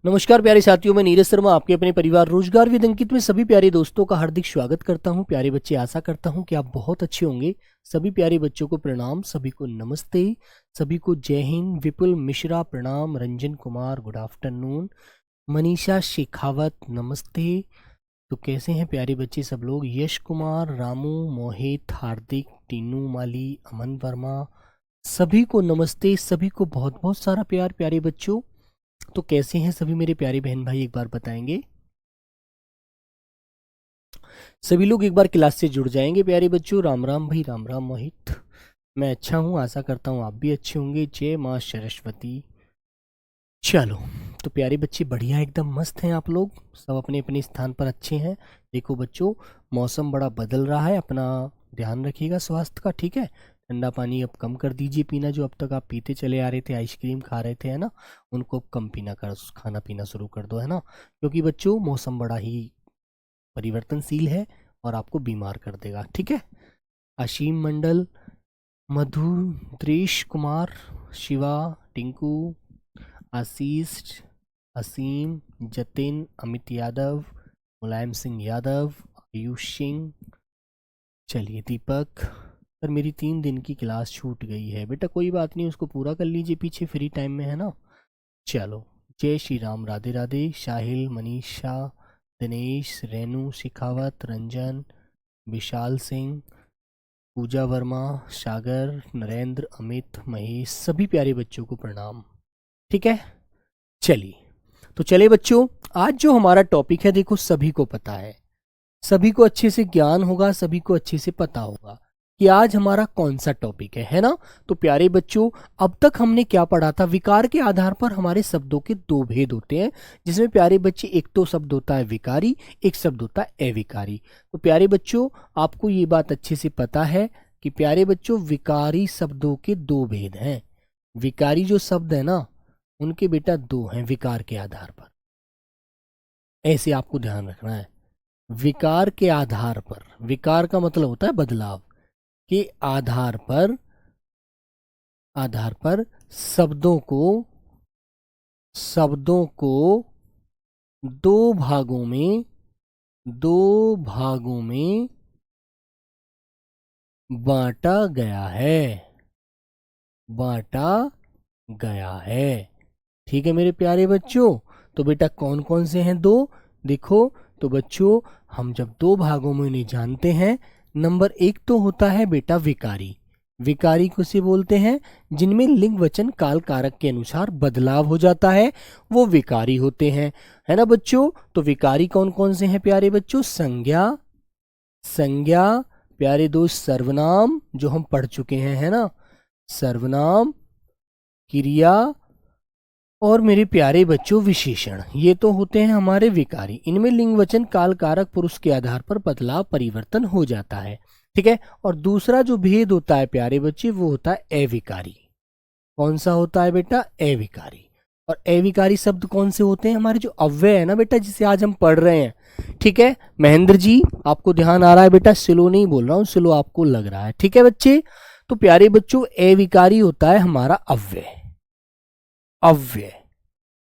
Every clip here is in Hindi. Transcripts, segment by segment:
नमस्कार प्यारे साथियों, मैं नीरज शर्मा आपके अपने परिवार रोजगार विद अंकित में सभी प्यारे दोस्तों का हार्दिक स्वागत करता हूं। प्यारे बच्चे, आशा करता हूं कि आप बहुत अच्छे होंगे। सभी प्यारे बच्चों को प्रणाम, सभी को नमस्ते, सभी को जय हिंद। विपुल मिश्रा प्रणाम, रंजन कुमार गुड आफ्टरनून, मनीषा शेखावत नमस्ते। तो कैसे हैं प्यारे बच्चे सब लोग? यश कुमार, रामू, मोहित, हार्दिक, टीनू माली, अमन वर्मा, सभी को नमस्ते, सभी को बहुत बहुत सारा प्यार प्यारे बच्चों। तो कैसे हैं सभी मेरे प्यारे बहन भाई, एक बार बताएंगे। सभी लोग एक बार क्लास से जुड़ जाएंगे प्यारे बच्चों। राम राम भाई, राम राम मोहित। मैं अच्छा हूँ, आशा करता हूँ आप भी अच्छे होंगे। जय माँ सरस्वती। चलो तो प्यारे बच्चे, बढ़िया एकदम मस्त हैं आप लोग, सब अपने अपने स्थान पर अच्छे हैं। देखो बच्चों, मौसम बड़ा बदल रहा है, अपना ध्यान रखिएगा स्वास्थ्य का, ठीक है। ठंडा पानी अब कम कर दीजिए पीना, जो अब तक आप पीते चले आ रहे थे, आइसक्रीम खा रहे थे, है ना, उनको कम पीना कर, खाना पीना शुरू कर दो, है ना, क्योंकि बच्चों मौसम बड़ा ही परिवर्तनशील है और आपको बीमार कर देगा, ठीक है। असीम मंडल, मधु, त्रिश कुमार, शिवा, टिंकू, आशीष, असीम, जतिन, अमित यादव, मुलायम सिंह यादव, आयुष सिंह, चलिए दीपक। पर मेरी 3 दिन की क्लास छूट गई है बेटा, कोई बात नहीं, उसको पूरा कर लीजिए पीछे फ्री टाइम में, है ना। चलो, जय श्री राम, राधे राधे। साहिल, मनीषा, दिनेश, रेनू शेखावत, रंजन, विशाल सिंह, पूजा वर्मा, सागर, नरेंद्र, अमित, महेश, सभी प्यारे बच्चों को प्रणाम, ठीक है। चलिए तो चले बच्चों, आज जो हमारा टॉपिक है, देखो सभी को पता है, सभी को अच्छे से ज्ञान होगा, सभी को अच्छे से पता होगा कि आज हमारा कौन सा टॉपिक है ना। तो प्यारे बच्चों, अब तक हमने क्या पढ़ा था? विकार के आधार पर हमारे शब्दों के 2 भेद होते हैं, जिसमें प्यारे बच्चे एक तो शब्द होता है विकारी, एक शब्द होता है अविकारी। तो प्यारे बच्चों, आपको ये बात अच्छे से पता है कि प्यारे बच्चों, विकारी शब्दों के 2 भेद हैं। विकारी जो शब्द है ना, उनके बेटा 2 हैं विकार के आधार पर, ऐसे आपको ध्यान रखना है। विकार के आधार पर, विकार का मतलब होता है बदलाव के आधार पर शब्दों को 2 भागों में बांटा गया है, ठीक है मेरे प्यारे बच्चों। तो बेटा कौन कौन से हैं 2? देखो तो बच्चों, हम जब 2 भागों में नहीं जानते हैं, नंबर 1 तो होता है बेटा विकारी। विकारी को से बोलते हैं जिनमें लिंग वचन काल कारक के अनुसार बदलाव हो जाता है, वो विकारी होते हैं, है ना बच्चों। तो विकारी कौन कौन से हैं प्यारे बच्चों? संज्ञा प्यारे दोस्त, सर्वनाम जो हम पढ़ चुके हैं, है ना, सर्वनाम, क्रिया और मेरे प्यारे बच्चों विशेषण, ये तो होते हैं हमारे विकारी। इनमें लिंग वचन काल कारक पुरुष के आधार पर बदलाव परिवर्तन हो जाता है, ठीक है। और दूसरा जो भेद होता है प्यारे बच्चे, वो होता है अविकारी। कौन सा होता है बेटा? अविकारी। और अविकारी शब्द कौन से होते हैं? हमारे जो अव्यय है ना बेटा, जिसे आज हम पढ़ रहे हैं, ठीक है। महेंद्र जी, आपको ध्यान आ रहा है बेटा? स्लो नहीं बोल रहा हूं, स्लो आपको लग रहा है, ठीक है बच्चे। तो प्यारे बच्चों, अविकारी होता है हमारा अव्यय,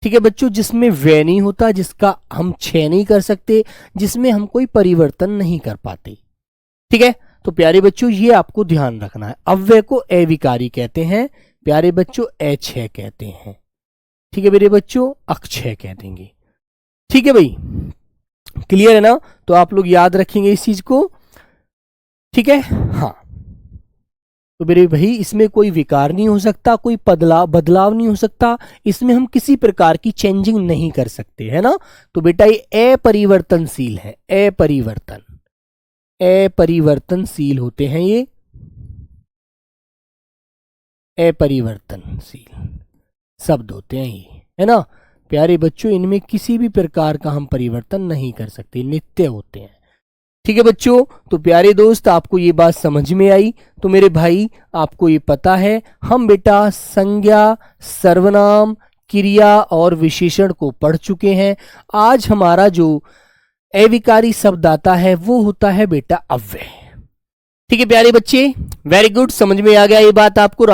ठीक है बच्चों, जिसमें व्यय नहीं होता, जिसका हम क्षय नहीं कर सकते, जिसमें हम कोई परिवर्तन नहीं कर पाते, ठीक है। तो प्यारे बच्चों, ये आपको ध्यान रखना है, अव्यय को अविकारी कहते हैं प्यारे बच्चों, अक्षय कहते हैं, ठीक है मेरे बच्चों, अक्षय कह देंगे, ठीक है भाई, क्लियर है ना। तो आप लोग याद रखेंगे इस चीज को, ठीक है। हाँ, तो मेरे भाई, इसमें कोई विकार नहीं हो सकता, कोई बदलाव नहीं हो सकता, इसमें हम किसी प्रकार की चेंजिंग नहीं कर सकते, है ना। तो बेटा ये अपरिवर्तनशील है, अपरिवर्तनशील होते हैं, ये अपरिवर्तनशील शब्द होते हैं ये, है ना प्यारे बच्चों। इनमें किसी भी प्रकार का हम परिवर्तन नहीं कर सकते, नित्य होते हैं, ठीक है बच्चों। तो प्यारे दोस्त, आपको ये बात समझ में आई? तो मेरे भाई, आपको ये पता है, हम बेटा संज्ञा, सर्वनाम, क्रिया और विशेषण को पढ़ चुके हैं। आज हमारा जो अविकारी शब्द आता है, वो होता है बेटा अव्यय, ठीक है प्यारे बच्चे। वेरी गुड, समझ में आ गया ये बात आपको?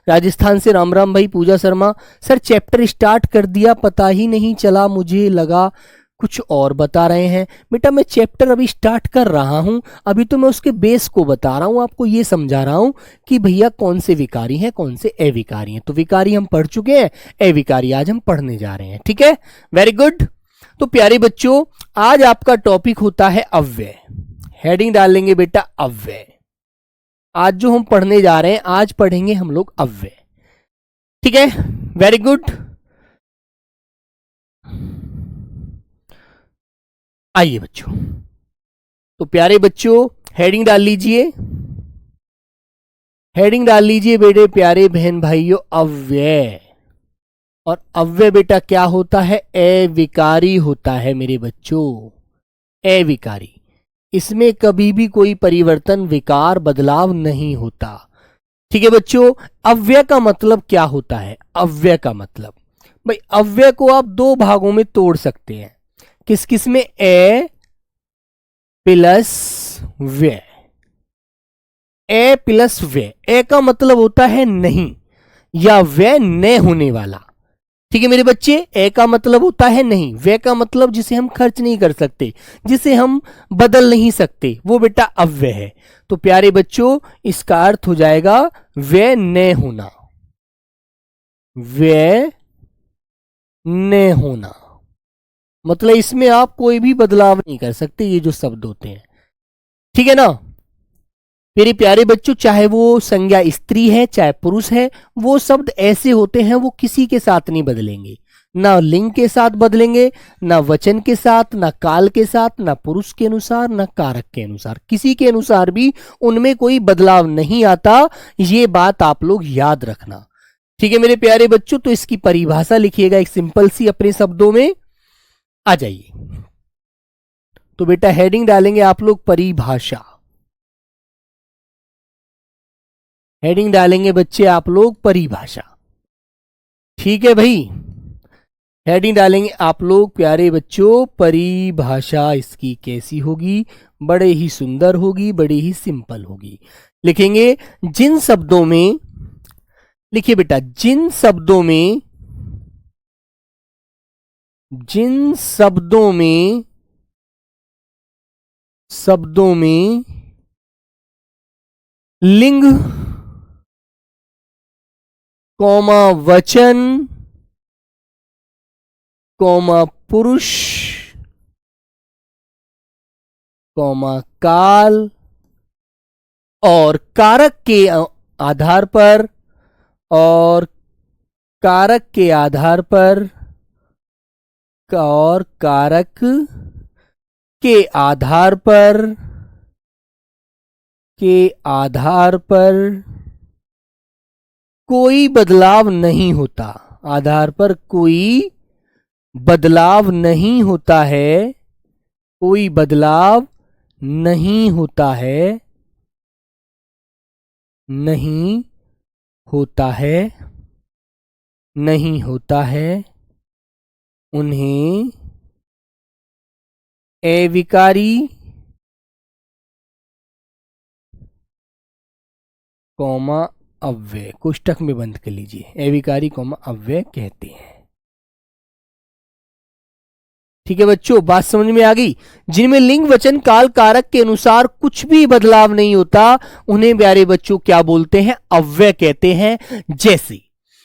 राजस्थान से राम राम भाई। पूजा शर्मा, सर चैप्टर स्टार्ट कर दिया, पता ही नहीं चला, मुझे लगा कुछ और बता रहे हैं। बेटा मैं चैप्टर अभी स्टार्ट कर रहा हूं, अभी तो मैं उसके बेस को बता रहा हूं, आपको ये समझा रहा हूं कि भैया कौन से विकारी हैं कौन से अविकारी हैं। तो विकारी हम पढ़ चुके हैं, अविकारी आज हम पढ़ने जा रहे हैं, ठीक है, वेरी गुड। तो प्यारे बच्चों आज आपका टॉपिक होता है अव्यय। हेडिंग डाल लेंगे बेटा अव्यय। आज जो हम पढ़ने जा रहे हैं, आज पढ़ेंगे हम लोग अव्यय, ठीक है, वेरी गुड। आइए बच्चों, तो प्यारे बच्चों हेडिंग डाल लीजिए, हेडिंग डाल लीजिए बेटे प्यारे बहन भाइयों, अव्यय। और अव्यय बेटा क्या होता है? अविकारी होता है मेरे बच्चों, अविकारी। इसमें कभी भी कोई परिवर्तन, विकार, बदलाव नहीं होता, ठीक है बच्चों। अव्यय का मतलब क्या होता है? अव्यय का मतलब भाई, अव्यय को आप दो भागों में तोड़ सकते हैं। किस किस में? ए प्लस व्यय, ए प्लस व्यय। ए का मतलब होता है नहीं या व्यय न होने वाला, ठीक है मेरे बच्चे। ए का मतलब होता है नहीं, व्यय का मतलब जिसे हम खर्च नहीं कर सकते, जिसे हम बदल नहीं सकते, वो बेटा अव्यय है। तो प्यारे बच्चों इसका अर्थ हो जाएगा व्यय न होना, व्यय न होना मतलब इसमें आप कोई भी बदलाव नहीं कर सकते, ये जो शब्द होते हैं, ठीक है ना मेरे प्यारे बच्चों। चाहे वो संज्ञा स्त्री है चाहे पुरुष है, वो शब्द ऐसे होते हैं वो किसी के साथ नहीं बदलेंगे, ना लिंग के साथ बदलेंगे, ना वचन के साथ, ना काल के साथ, ना पुरुष के अनुसार, ना कारक के अनुसार, किसी के अनुसार भी उनमें कोई बदलाव नहीं आता। ये बात आप लोग याद रखना, ठीक है मेरे प्यारे बच्चों। तो इसकी परिभाषा लिखिएगा एक सिंपल सी अपने शब्दों में, आ जाइए। तो बेटा हेडिंग डालेंगे आप लोग परिभाषा, हेडिंग डालेंगे बच्चे आप लोग परिभाषा, ठीक है भाई। हेडिंग डालेंगे आप लोग प्यारे बच्चों परिभाषा। इसकी कैसी होगी? बड़े ही सुंदर होगी, बड़ी ही सिंपल होगी। लिखेंगे जिन शब्दों में, लिखिए बेटा जिन शब्दों में, जिन शब्दों में, शब्दों में लिंग कौमा वचन कौमा पुरुष कौमा काल और कारक के आधार पर, और कारक के आधार पर, और कारक के आधार पर, के आधार पर कोई बदलाव नहीं होता, आधार पर कोई बदलाव नहीं होता है, कोई बदलाव नहीं होता है, नहीं होता है, नहीं होता है, उन्हें अविकारी कौमा अव्यय, कोष्टक में बंद कर लीजिए, अविकारी कौमा अव्यय कहते हैं, ठीक है बच्चों। बात समझ में आ गई? जिनमें लिंग वचन काल कारक के अनुसार कुछ भी बदलाव नहीं होता, उन्हें प्यारे बच्चों क्या बोलते हैं? अव्यय कहते हैं। जैसे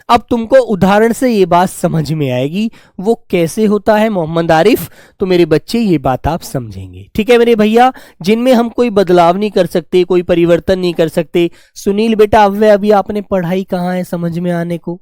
अब तुमको उदाहरण से ये बात समझ में आएगी, वो कैसे होता है मोहम्मद आरिफ, तो मेरे बच्चे ये बात आप समझेंगे, ठीक है मेरे भैया। जिनमें हम कोई बदलाव नहीं कर सकते, कोई परिवर्तन नहीं कर सकते। सुनील बेटा अव्यय अभी आपने पढ़ाई कहाँ है समझ में आने को?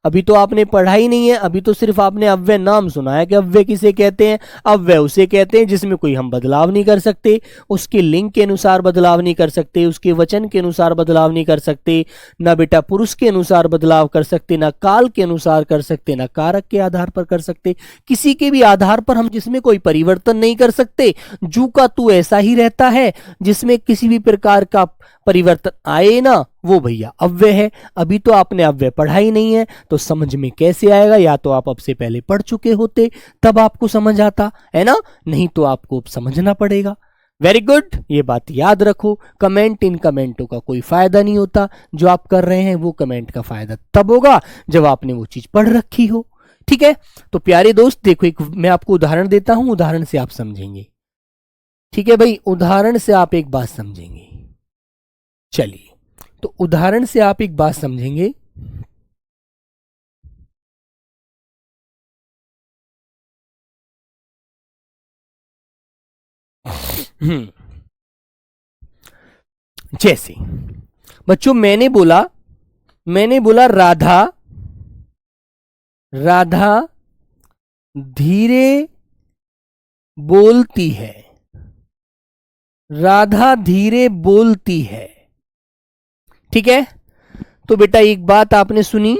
अभी तो आपने पढ़ाई नहीं है, अभी तो सिर्फ आपने अव्यय नाम सुना है कि अव्यय किसे कहते हैं। अव्यय उसे कहते हैं जिसमें कोई हम बदलाव नहीं कर सकते, उसके लिंग के अनुसार बदलाव नहीं कर सकते, उसके वचन के अनुसार बदलाव नहीं कर सकते, ना बेटा पुरुष के अनुसार बदलाव कर सकते, ना काल के अनुसार कर सकते, ना कारक के आधार पर कर सकते, किसी के भी आधार पर हम जिसमें कोई परिवर्तन नहीं कर सकते। जू का तू ऐसा ही रहता है, जिसमें किसी भी प्रकार का परिवर्तन आए ना, वो भैया अव्यय है। अभी तो आपने अव्यय पढ़ा ही नहीं है, तो समझ में कैसे आएगा? या तो आप अब से पहले पढ़ चुके होते तब आपको समझ आता है ना, नहीं तो आपको समझना पड़ेगा। वेरी गुड, ये बात याद रखो। कमेंट, इन कमेंटों का कोई फायदा नहीं होता। जो आप कर रहे हैं वो कमेंट का फायदा तब होगा जब आपने वो चीज पढ़ रखी हो। ठीक है, तो प्यारे दोस्त देखो, एक मैं आपको उदाहरण देता हूं, उदाहरण से आप समझेंगे। ठीक है भाई, उदाहरण से आप एक बात समझेंगे। चलिए, तो उदाहरण से आप एक बात समझेंगे। जैसे बच्चों, मैंने बोला राधा, राधा धीरे बोलती है, राधा धीरे बोलती है। ठीक है, तो बेटा एक बात आपने सुनी,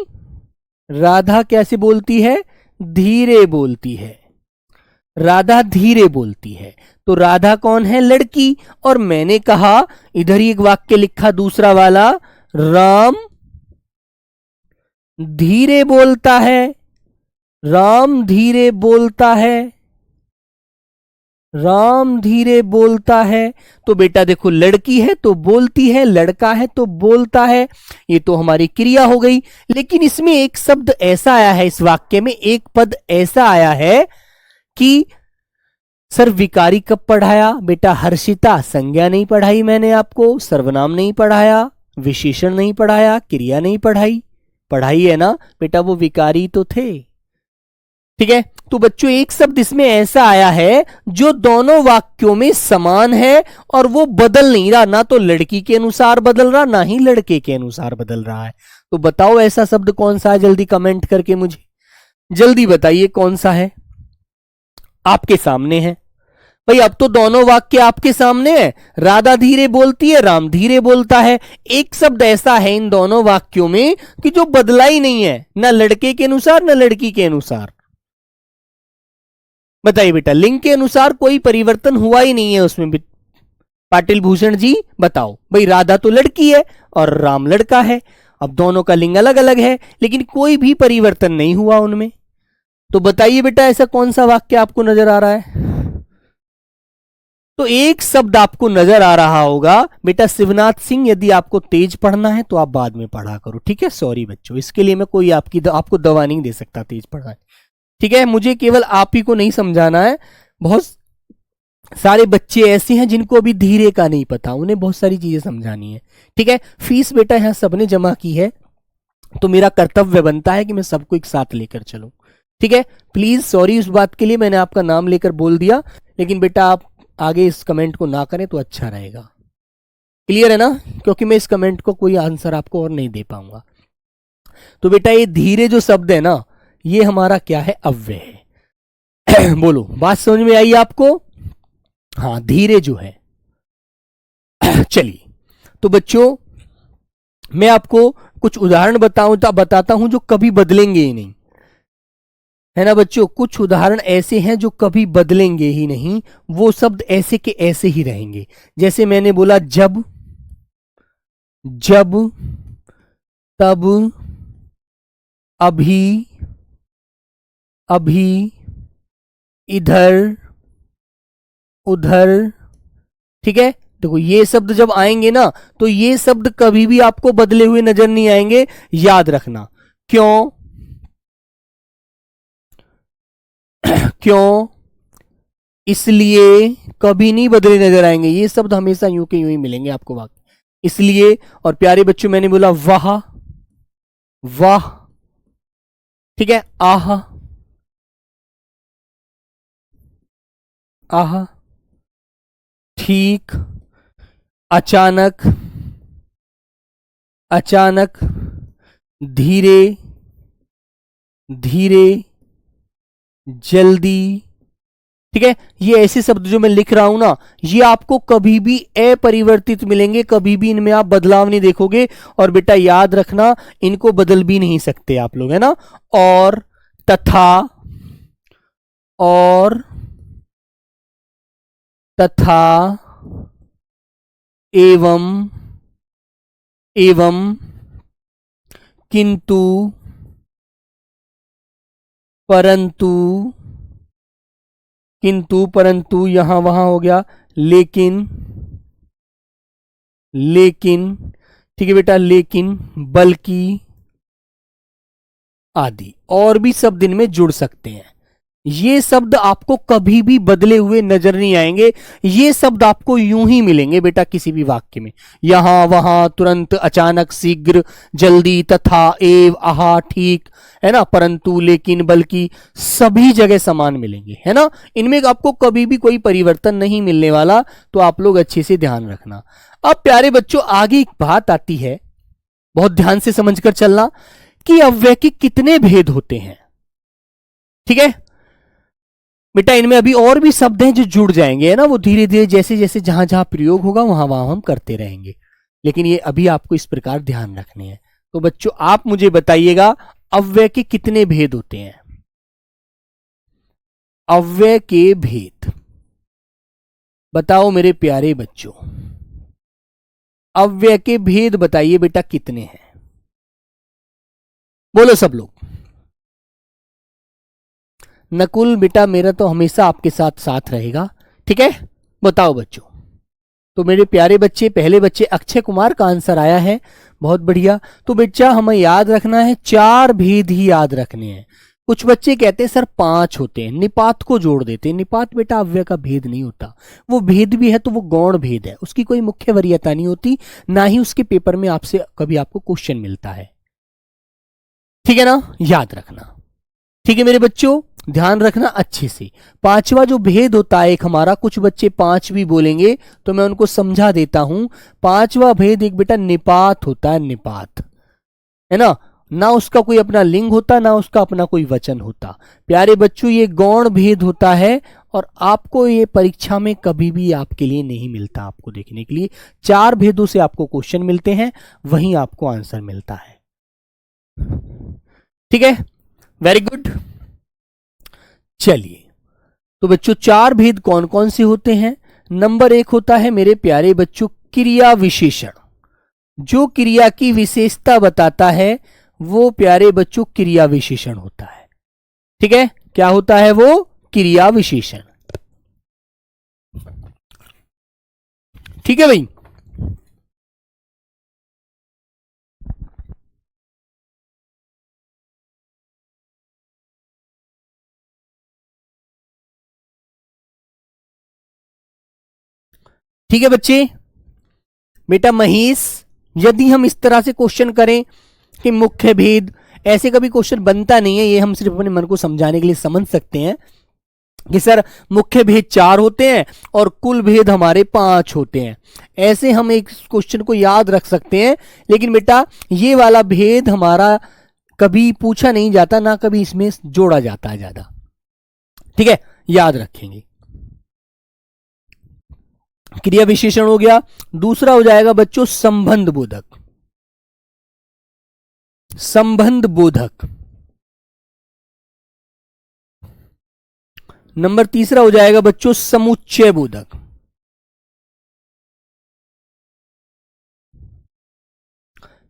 राधा कैसे बोलती है? धीरे बोलती है। राधा धीरे बोलती है, तो राधा कौन है? लड़की। और मैंने कहा, इधर ही एक वाक्य लिखा दूसरा वाला, राम धीरे बोलता है, राम धीरे बोलता है, राम धीरे बोलता है। तो बेटा देखो, लड़की है तो बोलती है, लड़का है तो बोलता है, ये तो हमारी क्रिया हो गई। लेकिन इसमें एक शब्द ऐसा आया है, इस वाक्य में एक पद ऐसा आया है कि सर विकारी कब पढ़ाया? बेटा हर्षिता, संज्ञा नहीं पढ़ाई मैंने आपको, सर्वनाम नहीं पढ़ाया, विशेषण नहीं पढ़ाया, क्रिया नहीं पढ़ाई। पढ़ाई है ना बेटा, वो विकारी तो थे। ठीक है, तो बच्चों एक शब्द इसमें ऐसा आया है जो दोनों वाक्यों में समान है और वो बदल नहीं रहा, ना तो लड़की के अनुसार बदल रहा, ना ही लड़के के अनुसार बदल रहा है। तो बताओ ऐसा शब्द कौन सा है? जल्दी कमेंट करके मुझे जल्दी बताइए कौन सा है। आपके सामने है भाई, अब तो दोनों वाक्य आपके सामने है। राधा धीरे बोलती है, राम धीरे बोलता है। एक शब्द ऐसा है इन दोनों वाक्यों में कि जो बदला ही नहीं है, ना लड़के के अनुसार ना लड़की के अनुसार। बताइए बेटा, लिंग के अनुसार कोई परिवर्तन हुआ ही नहीं है उसमें। पाटिल भूषण जी बताओ भाई, राधा तो लड़की है और राम लड़का है, अब दोनों का लिंग अलग अलग है लेकिन कोई भी परिवर्तन नहीं हुआ उनमें। तो बताइए बेटा, ऐसा कौन सा वाक्य आपको नजर आ रहा है? तो एक शब्द आपको नजर आ रहा होगा बेटा, शिवनाथ सिंह। यदि आपको तेज पढ़ना है तो आप बाद में पढ़ा करो, ठीक है? सॉरी बच्चों, इसके लिए मैं कोई आपको दवा नहीं दे सकता तेज पढ़ना है। ठीक है, मुझे केवल आप ही को नहीं समझाना है, बहुत सारे बच्चे ऐसे हैं जिनको अभी धीरे का नहीं पता, उन्हें बहुत सारी चीजें समझानी है। ठीक है, फीस बेटा यहाँ सबने जमा की है, तो मेरा कर्तव्य बनता है कि मैं सबको एक साथ लेकर चलूं। ठीक है, प्लीज सॉरी उस बात के लिए, मैंने आपका नाम लेकर बोल दिया, लेकिन बेटा आप आगे इस कमेंट को ना करें तो अच्छा रहेगा। क्लियर है ना? क्योंकि मैं इस कमेंट को कोई आंसर आपको और नहीं दे पाऊंगा। तो बेटा ये धीरे जो शब्द है ना, ये हमारा क्या है? अव्यय है। बोलो, बात समझ में आई आपको? हाँ, धीरे जो है। चलिए, तो बच्चों मैं आपको कुछ उदाहरण बताता हूं जो कभी बदलेंगे ही नहीं, है ना बच्चों? कुछ उदाहरण ऐसे हैं जो कभी बदलेंगे ही नहीं, वो शब्द ऐसे के ऐसे ही रहेंगे। जैसे मैंने बोला जब, जब, तब, अभी, अभी, इधर, उधर। ठीक है, देखो ये शब्द जब आएंगे ना, तो ये शब्द कभी भी आपको बदले हुए नजर नहीं आएंगे, याद रखना। क्यों? क्यों? इसलिए कभी नहीं बदले नजर आएंगे, ये शब्द हमेशा यूं के यूं ही मिलेंगे आपको वाक्य। इसलिए, और प्यारे बच्चों मैंने बोला वाह, वाह। ठीक है, आह, आह, ठीक, अचानक, अचानक, धीरे, धीरे, जल्दी। ठीक है, ये ऐसे शब्द जो मैं लिख रहा हूं ना, ये आपको कभी भी अपरिवर्तित मिलेंगे, कभी भी इनमें आप बदलाव नहीं देखोगे। और बेटा याद रखना, इनको बदल भी नहीं सकते आप लोग, है ना? और, तथा, और, तथा, एवं, एवं, किंतु, परंतु, किंतु परंतु, यहां वहां हो गया, लेकिन, लेकिन, ठीक है बेटा, लेकिन, बल्कि आदि और भी शब्द इनमें जुड़ सकते हैं। ये शब्द आपको कभी भी बदले हुए नजर नहीं आएंगे, ये शब्द आपको यूं ही मिलेंगे बेटा किसी भी वाक्य में, यहां वहां, तुरंत, अचानक, शीघ्र, जल्दी, तथा, एव, आहा, ठीक, है ना, परंतु, लेकिन, बल्कि, सभी जगह समान मिलेंगे, है ना। इनमें आपको कभी भी कोई परिवर्तन नहीं मिलने वाला, तो आप लोग अच्छे से ध्यान रखना। अब प्यारे बच्चों आगे एक बात आती है, बहुत ध्यान से समझकर चलना, कि अव्यय के कितने भेद होते हैं। ठीक है बेटा, इनमें अभी और भी शब्द हैं जो जुड़ जाएंगे, है ना, वो धीरे धीरे जैसे जैसे जहां जहां प्रयोग होगा वहां वहां हम करते रहेंगे, लेकिन ये अभी आपको इस प्रकार ध्यान रखने हैं। तो बच्चों आप मुझे बताइएगा अव्यय के कितने भेद होते हैं। अव्यय के भेद बताओ मेरे प्यारे बच्चों, अव्यय के भेद बताइए बेटा कितने हैं, बोलो सब लोग। नकुल बेटा मेरा तो हमेशा आपके साथ साथ रहेगा, ठीक है, बताओ बच्चों। तो मेरे प्यारे बच्चे, पहले बच्चे अक्षय कुमार का आंसर आया है, बहुत बढ़िया। तो बच्चा हमें याद रखना है, 4 भेद ही याद रखने हैं। कुछ बच्चे कहते हैं सर 5 होते हैं, निपात को जोड़ देते हैं। निपात बेटा अव्यय का भेद नहीं होता, वो भेद भी है तो वो गौण भेद है, उसकी कोई मुख्य वरीयता नहीं होती, ना ही उसके पेपर में आपसे कभी आपको क्वेश्चन मिलता है, ठीक है ना, याद रखना। ठीक है मेरे बच्चों, ध्यान रखना अच्छे से। 5वां जो भेद होता है एक हमारा, कुछ बच्चे 5 भी बोलेंगे तो मैं उनको समझा देता हूं। 5वां भेद एक बेटा निपात होता है, निपात, है ना, ना उसका कोई अपना लिंग होता, ना उसका अपना कोई वचन होता। प्यारे बच्चों ये गौण भेद होता है और आपको ये परीक्षा में कभी भी आपके लिए नहीं मिलता, आपको देखने के लिए 4 भेदों से आपको क्वेश्चन मिलते हैं, वहीं आपको आंसर मिलता है। ठीक है, वेरी गुड। चलिए, तो बच्चों 4 भेद कौन कौन से होते हैं। नंबर 1 होता है मेरे प्यारे बच्चों क्रिया विशेषण, जो क्रिया की विशेषता बताता है वो प्यारे बच्चों क्रिया विशेषण होता है। ठीक है, क्या होता है वो, क्रिया विशेषण। ठीक है भाई, ठीक है बच्चे। बेटा महेश, यदि हम इस तरह से क्वेश्चन करें कि मुख्य भेद, ऐसे कभी क्वेश्चन बनता नहीं है, ये हम सिर्फ अपने मन को समझाने के लिए समझ सकते हैं कि सर मुख्य भेद 4 होते हैं और कुल भेद हमारे 5 होते हैं, ऐसे हम एक क्वेश्चन को याद रख सकते हैं। लेकिन बेटा ये वाला भेद हमारा कभी पूछा नहीं जाता, ना कभी इसमें जोड़ा जाता है ज्यादा, ठीक है, याद रखेंगे। क्रिया विशेषण हो गया। दूसरा हो जाएगा बच्चों संबंध बोधक, संबंध बोधक। नंबर तीसरा हो जाएगा बच्चों समुच्चय बोधक,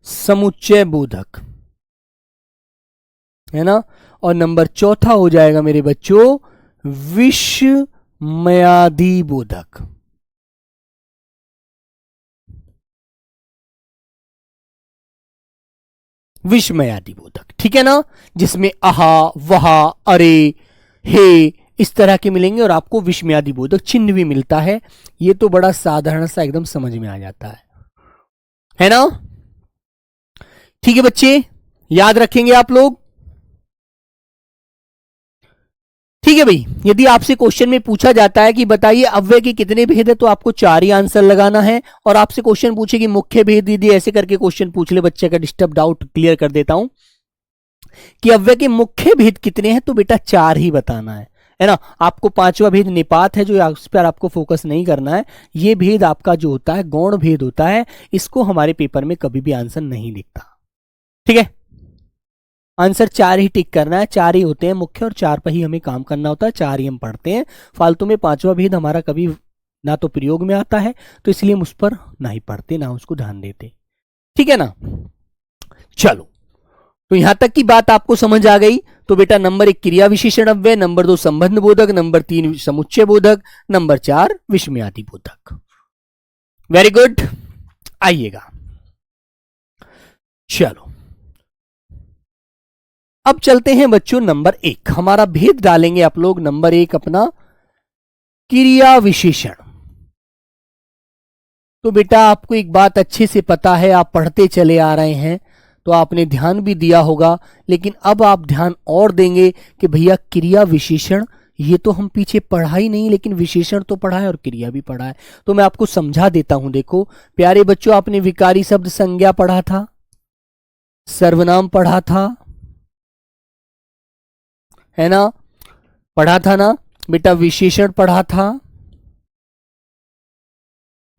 समुच्चय बोधक, है ना। और नंबर चौथा हो जाएगा मेरे बच्चों विस्मयादि बोधक, विस्मयादि बोधक, ठीक है ना, जिसमें आहा, वहा, अरे, हे इस तरह के मिलेंगे और आपको विस्मयादि बोधक चिन्ह भी मिलता है। ये तो बड़ा साधारण सा एकदम समझ में आ जाता है ना। ठीक है बच्चे, याद रखेंगे आप लोग। ठीक है भाई, यदि आपसे क्वेश्चन में पूछा जाता है कि बताइए अव्यय के कितने भेद है, तो आपको 4 ही आंसर लगाना है। और आपसे क्वेश्चन पूछे कि मुख्य भेद दीजिए, ऐसे करके क्वेश्चन पूछ ले, बच्चे का डिस्टर्ब डाउट क्लियर कर देता हूं कि अव्यय के मुख्य भेद कितने हैं, तो बेटा 4 ही बताना है ना। आपको 5वां भेद निपात है, जो इस पर आपको फोकस नहीं करना है। ये भेद आपका जो होता है गौण भेद होता है, इसको हमारे पेपर में कभी भी आंसर नहीं दिखता, ठीक है। आंसर 4 ही टिक करना है, 4 ही होते हैं मुख्य और 4 पर ही हमें काम करना होता है, 4 ही हम पढ़ते हैं। फालतू में 5वां भेद हमारा कभी ना तो प्रयोग में आता है, तो इसलिए हम उस पर ना ही पढ़ते ना उसको ध्यान देते, ठीक है ना। चलो, तो यहां तक की बात आपको समझ आ गई। तो बेटा नंबर 1 क्रिया विशेषण अव्यय, नंबर 2 संबंध बोधक, नंबर 3 समुच्चय बोधक, नंबर 4 विस्मयादि बोधक। वेरी गुड, आइएगा। चलो अब चलते हैं बच्चों नंबर 1, हमारा भेद डालेंगे आप लोग। नंबर 1 अपना क्रिया विशेषण। तो बेटा आपको एक बात अच्छे से पता है, आप पढ़ते चले आ रहे हैं तो आपने ध्यान भी दिया होगा, लेकिन अब आप ध्यान और देंगे कि भैया क्रिया विशेषण ये तो हम पीछे पढ़ा ही नहीं, लेकिन विशेषण तो पढ़ा है और क्रिया भी पढ़ा है। तो मैं आपको समझा देता हूं। देखो प्यारे बच्चों, आपने विकारी शब्द संज्ञा पढ़ा था, सर्वनाम पढ़ा था, है ना, पढ़ा था ना बेटा, विशेषण पढ़ा था,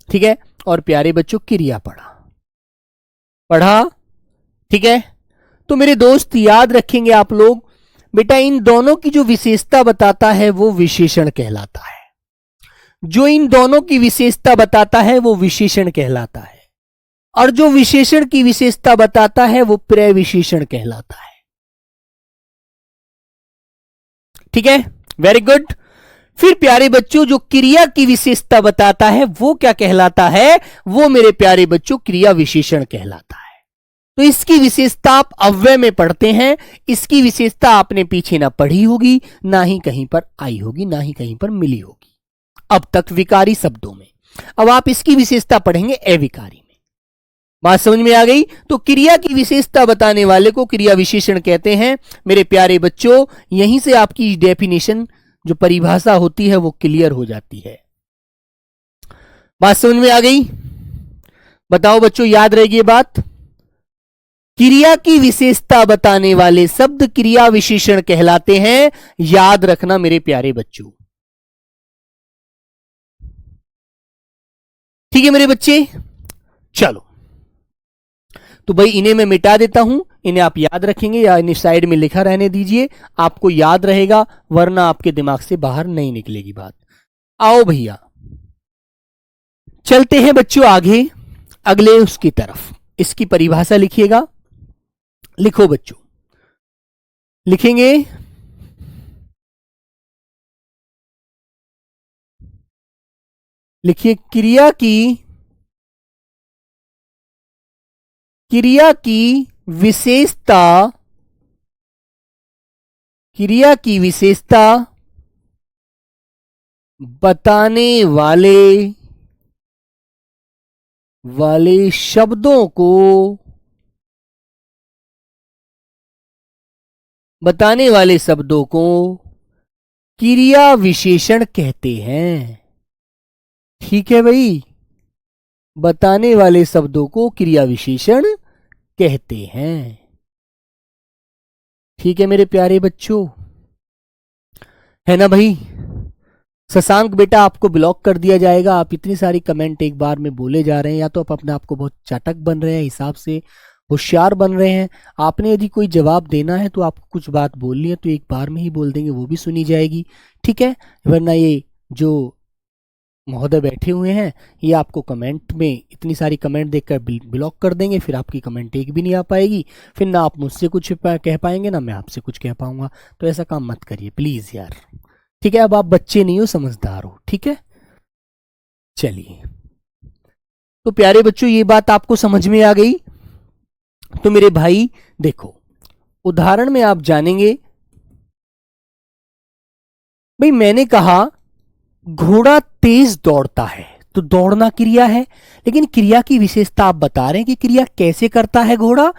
ठीक है, और प्यारे बच्चों क्रिया पढ़ा, ठीक है। तो मेरे दोस्त याद रखेंगे आप लोग, बेटा इन दोनों की जो विशेषता बताता है वो विशेषण कहलाता है, जो इन दोनों की विशेषता बताता है वो विशेषण कहलाता है, और जो विशेषण की विशेषता बताता है वो प्रविशेषण कहलाता है। ठीक है, वेरी गुड। फिर प्यारे बच्चों जो क्रिया की विशेषता बताता है वो क्या कहलाता है, वो मेरे प्यारे बच्चों क्रिया विशेषण कहलाता है। तो इसकी विशेषता आप अव्यय में पढ़ते हैं, इसकी विशेषता आपने पीछे ना पढ़ी होगी, ना ही कहीं पर आई होगी, ना ही कहीं पर मिली होगी अब तक विकारी शब्दों में। अब आप इसकी विशेषता पढ़ेंगे अविकारी में। बात समझ में आ गई? तो क्रिया की विशेषता बताने वाले को क्रिया विशेषण कहते हैं मेरे प्यारे बच्चों। यहीं से आपकी डेफिनेशन जो परिभाषा होती है वो क्लियर हो जाती है। बात समझ में आ गई? बताओ बच्चों, याद रहेगी ये बात? क्रिया की विशेषता बताने वाले शब्द क्रिया विशेषण कहलाते हैं, याद रखना मेरे प्यारे बच्चों। ठीक है मेरे बच्चे, चलो तो भाई इन्हें मैं मिटा देता हूं, इन्हें आप याद रखेंगे या इन्हें साइड में लिखा रहने दीजिए, आपको याद रहेगा, वरना आपके दिमाग से बाहर नहीं निकलेगी बात। आओ भैया चलते हैं बच्चों आगे अगले उसकी तरफ। इसकी परिभाषा लिखिएगा, लिखो बच्चों, लिखेंगे लिखिए क्रिया की विशेषता बताने वाले शब्दों को क्रिया विशेषण कहते हैं। ठीक है भाई, बताने वाले शब्दों को क्रिया विशेषण कहते हैं। ठीक है मेरे प्यारे बच्चों, है ना भाई? शशांक बेटा आपको ब्लॉक कर दिया जाएगा, आप इतनी सारी कमेंट एक बार में बोले जा रहे हैं, या तो आप अपने आप को बहुत चाटक बन रहे हैं, हिसाब से होशियार बन रहे हैं। आपने यदि कोई जवाब देना है तो आपको कुछ बात बोलनी है तो एक बार में ही बोल देंगे, वो भी सुनी जाएगी, ठीक है। वरना ये जो महोदय बैठे हुए हैं ये आपको कमेंट में इतनी सारी कमेंट देखकर ब्लॉक कर देंगे, फिर आपकी कमेंट एक भी नहीं आ पाएगी, फिर ना आप मुझसे कुछ कह पाएंगे ना मैं आपसे कुछ कह पाऊंगा। तो ऐसा काम मत करिए प्लीज यार, ठीक है। अब आप बच्चे नहीं हो, समझदार हो, ठीक है। चलिए तो प्यारे बच्चों ये बात आपको समझ में आ गई। तो मेरे भाई देखो उदाहरण में आप जानेंगे, भाई मैंने कहा घोड़ा तेज दौड़ता है, तो दौड़ना क्रिया है, लेकिन क्रिया की विशेषता आप बता रहे हैं कि क्रिया कैसे करता है घोड़ा,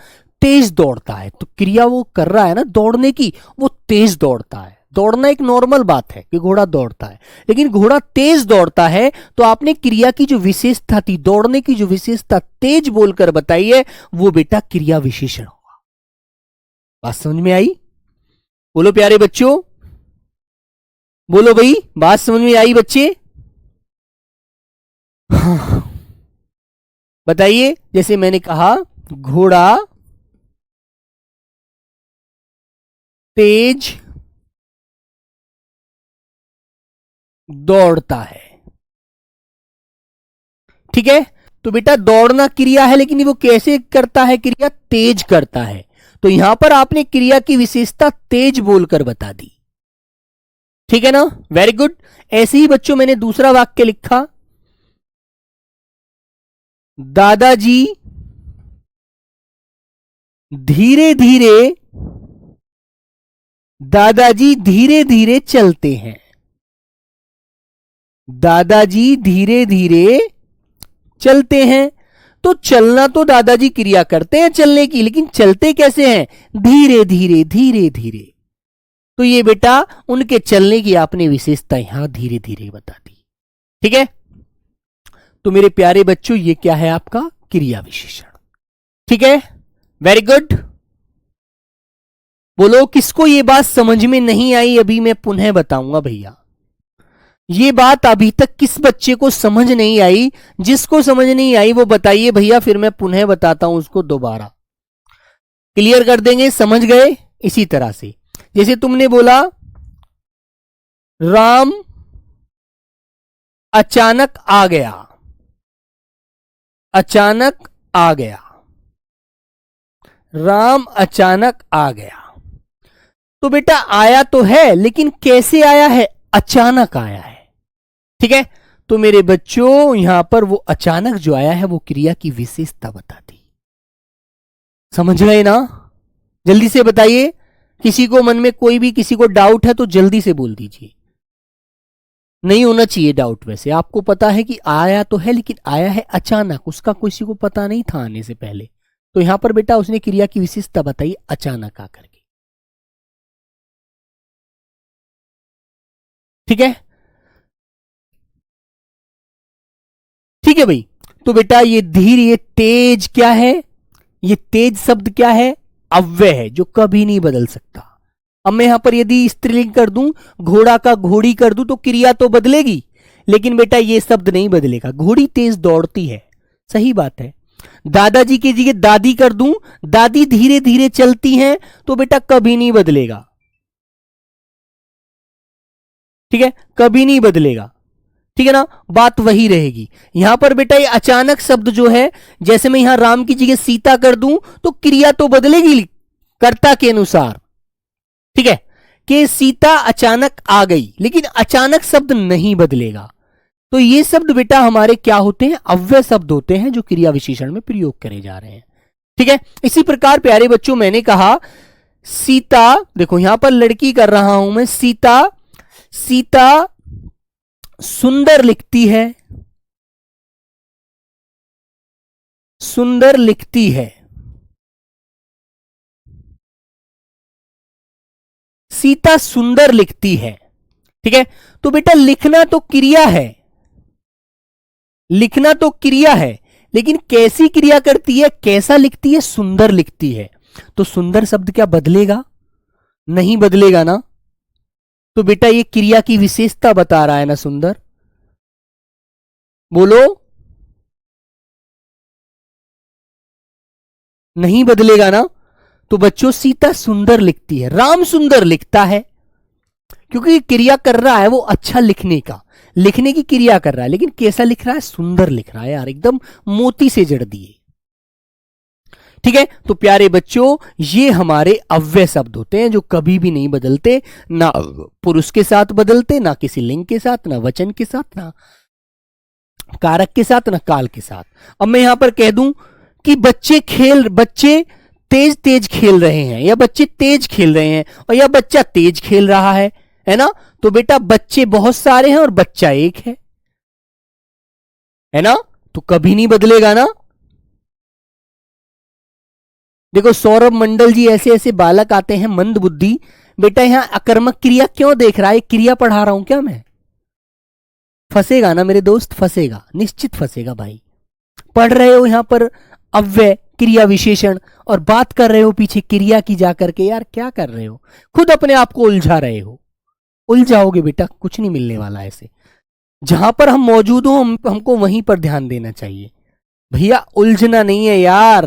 तेज दौड़ता है। तो क्रिया वो कर रहा है ना दौड़ने की, वो तेज दौड़ता है। दौड़ना एक नॉर्मल बात है कि घोड़ा दौड़ता है, लेकिन घोड़ा तेज दौड़ता है तो आपने क्रिया की जो विशेषता थी, दौड़ने की जो विशेषता तेज बोलकर बताई है, वो बेटा क्रिया विशेषण हुआ। बात समझ में आई? बोलो प्यारे बच्चों, बोलो भाई, बात समझ में आई बच्चे? हाँ। बताइए, जैसे मैंने कहा घोड़ा तेज दौड़ता है, ठीक है। तो बेटा दौड़ना क्रिया है, लेकिन वो कैसे करता है, क्रिया तेज करता है। तो यहां पर आपने क्रिया की विशेषता तेज बोलकर बता दी, ठीक है ना, वेरी गुड। ऐसे ही बच्चों मैंने दूसरा वाक्य लिखा, दादाजी धीरे धीरे, दादाजी धीरे धीरे चलते हैं, दादाजी धीरे धीरे चलते हैं। तो चलना तो दादाजी क्रिया करते हैं चलने की, लेकिन चलते कैसे हैं, धीरे धीरे धीरे धीरे। तो ये बेटा उनके चलने की आपने विशेषता यहां धीरे धीरे बता दी, ठीक है। तो मेरे प्यारे बच्चों ये क्या है आपका क्रिया विशेषण, ठीक है, वेरी गुड। बोलो किसको ये बात समझ में नहीं आई, अभी मैं पुनः बताऊंगा भैया। ये बात अभी तक किस बच्चे को समझ नहीं आई, जिसको समझ नहीं आई वो बताइए भैया, फिर मैं पुनः बताता हूं उसको दोबारा, क्लियर कर देंगे, समझ गए। इसी तरह से जैसे तुमने बोला राम अचानक आ गया, अचानक आ गया, राम अचानक आ गया। तो बेटा आया तो है, लेकिन कैसे आया है, अचानक आया है, ठीक है। तो मेरे बच्चों यहां पर वो अचानक जो आया है वो क्रिया की विशेषता बता दी, समझ गए ना। जल्दी से बताइए, किसी को मन में कोई भी किसी को डाउट है तो जल्दी से बोल दीजिए, नहीं होना चाहिए डाउट। वैसे आपको पता है कि आया तो है, लेकिन आया है अचानक, उसका किसी को पता नहीं था आने से पहले। तो यहां पर बेटा उसने क्रिया की विशेषता बताई अचानक आकर के, ठीक है, ठीक है भाई। तो बेटा ये धीर, ये तेज क्या है, ये तेज शब्द क्या है, अव्यय है जो कभी नहीं बदल सकता। अब मैं यहां पर यदि स्त्रीलिंग कर दूं, घोड़ा का घोड़ी कर दूं, तो क्रिया तो बदलेगी, लेकिन बेटा ये शब्द नहीं बदलेगा। घोड़ी तेज दौड़ती है, सही बात है। दादाजी की जगह दादी कर दूं, दादी धीरे धीरे चलती हैं, तो बेटा कभी नहीं बदलेगा, ठीक है, कभी नहीं बदलेगा, ठीक है ना, बात वही रहेगी। यहां पर बेटा ये अचानक शब्द जो है, जैसे मैं यहां राम की जगह सीता कर दूं, तो क्रिया तो बदलेगी कर्ता के अनुसार, ठीक है, कि सीता अचानक आ गई, लेकिन अचानक शब्द नहीं बदलेगा। तो ये शब्द बेटा हमारे क्या होते हैं, अव्यय शब्द होते हैं जो क्रिया विशेषण में प्रयोग करे जा रहे हैं, ठीक है। इसी प्रकार प्यारे बच्चों मैंने कहा सीता, देखो यहां पर लड़की कर रहा हूं मैं, सीता, सीता सुंदर लिखती है, सुंदर लिखती है, सीता सुंदर लिखती है, ठीक है। तो बेटा लिखना तो क्रिया है, लिखना तो क्रिया है, लेकिन कैसी क्रिया करती है, कैसा लिखती है, सुंदर लिखती है। तो सुंदर शब्द क्या बदलेगा, नहीं बदलेगा ना। तो बेटा ये क्रिया की विशेषता बता रहा है ना, सुंदर, बोलो, नहीं बदलेगा ना। तो बच्चों सीता सुंदर लिखती है, राम सुंदर लिखता है, क्योंकि क्रिया कर रहा है वो अच्छा लिखने का, लिखने की क्रिया कर रहा है, लेकिन कैसा लिख रहा है, सुंदर लिख रहा है यार, एकदम मोती से जड़ दिए, ठीक है। तो प्यारे बच्चों ये हमारे अव्यय शब्द होते हैं जो कभी भी नहीं बदलते, ना पुरुष के साथ बदलते, ना किसी लिंग के साथ, ना वचन के साथ, ना कारक के साथ, ना काल के साथ। अब मैं यहां पर कह दूं कि बच्चे तेज तेज खेल रहे हैं, या बच्चे तेज खेल रहे हैं, और या बच्चा तेज खेल रहा है ना। तो बेटा बच्चे बहुत सारे हैं और बच्चा एक है ना, तो कभी नहीं बदलेगा ना। देखो सौरभ मंडल जी, ऐसे ऐसे बालक आते हैं मंद बुद्धि, बेटा यहां अकर्मक क्रिया क्यों देख रहा है, क्रिया पढ़ा रहा हूं क्या मैं, फंसेगा ना मेरे दोस्त, फंसेगा, निश्चित फंसेगा भाई। पढ़ रहे हो यहां पर अव्यय क्रिया विशेषण और बात कर रहे हो पीछे क्रिया की जाकर के, यार क्या कर रहे हो, खुद अपने आप को उलझा रहे हो, उलझाओगे बेटा, कुछ नहीं मिलने वाला ऐसे। जहां पर हम मौजूद हो हमको वहीं पर ध्यान देना चाहिए भैया, उलझना नहीं है यार।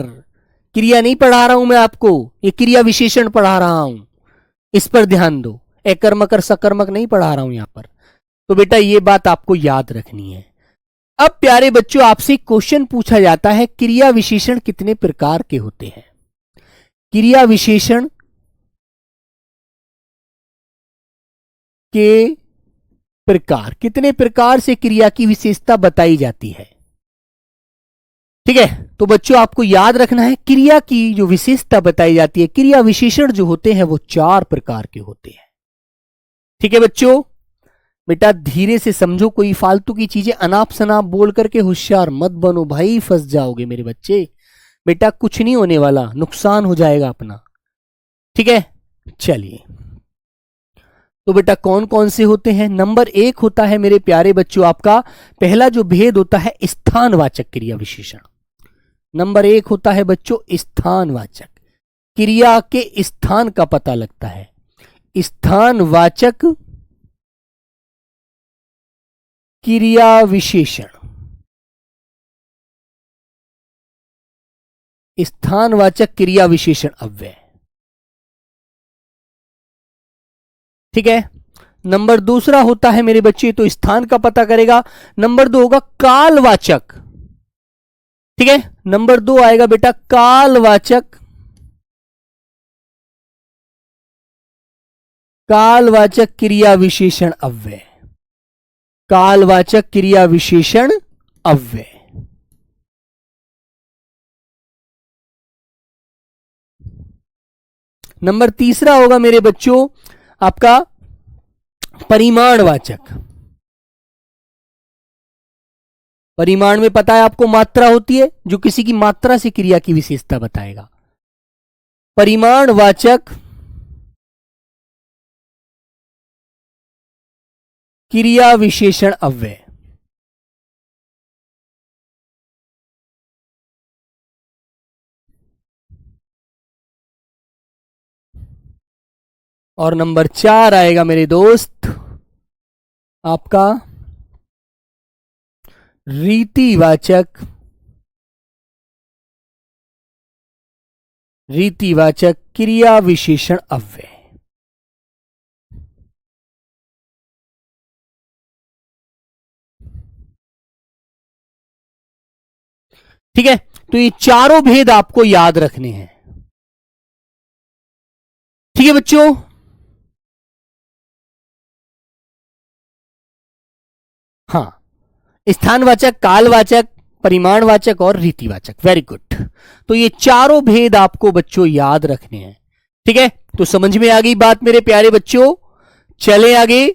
क्रिया नहीं पढ़ा रहा हूं मैं आपको, ये क्रिया विशेषण पढ़ा रहा हूं, इस पर ध्यान दो, एकर्मक सकर्मक नहीं पढ़ा रहा हूं यहां पर। तो बेटा ये बात आपको याद रखनी है। अब प्यारे बच्चों आपसे क्वेश्चन पूछा जाता है क्रिया विशेषण कितने प्रकार के होते हैं। क्रिया विशेषण के प्रकार, कितने प्रकार से क्रिया की विशेषता बताई जाती है। ठीक है, तो बच्चों आपको याद रखना है क्रिया की जो विशेषता बताई जाती है, क्रिया विशेषण जो होते हैं वो 4 प्रकार के होते हैं। ठीक है बच्चों, बेटा धीरे से समझो, कोई फालतू की चीजें अनाप शनाप बोल करके होशियार मत बनो भाई, फंस जाओगे मेरे बच्चे। बेटा कुछ नहीं होने वाला, नुकसान हो जाएगा अपना। ठीक है, चलिए तो बेटा कौन कौन से होते हैं। नंबर 1 होता है मेरे प्यारे बच्चों आपका पहला जो भेद होता है स्थानवाचक क्रिया विशेषण। नंबर 1 होता है बच्चों स्थानवाचक, क्रिया के स्थान का पता लगता है। स्थानवाचक क्रिया विशेषण, स्थानवाचक क्रिया विशेषण अव्यय। ठीक है, नंबर दूसरा होता है मेरे बच्चे, तो स्थान का पता करेगा। नंबर 2 होगा कालवाचक। ठीक है, नंबर 2 आएगा बेटा कालवाचक, कालवाचक क्रिया विशेषण अव्यय, कालवाचक क्रिया विशेषण अव्यय। नंबर तीसरा होगा मेरे बच्चों आपका परिमाणवाचक। परिमाण में पता है आपको मात्रा होती है, जो किसी की मात्रा से क्रिया की विशेषता बताएगा। परिमाणवाचक क्रिया विशेषण अव्यय। और नंबर 4 आएगा मेरे दोस्त आपका रीतिवाचक, रीतिवाचक क्रिया विशेषण अव्यय। ठीक है, तो ये चारों भेद आपको याद रखने हैं। ठीक है बच्चों, हाँ, स्थानवाचक, कालवाचक, परिमाणवाचक और रीतिवाचक। वेरी गुड, तो ये चारों भेद आपको बच्चों याद रखने हैं। ठीक है, तो समझ में आ गई बात मेरे प्यारे बच्चों। चले आगे,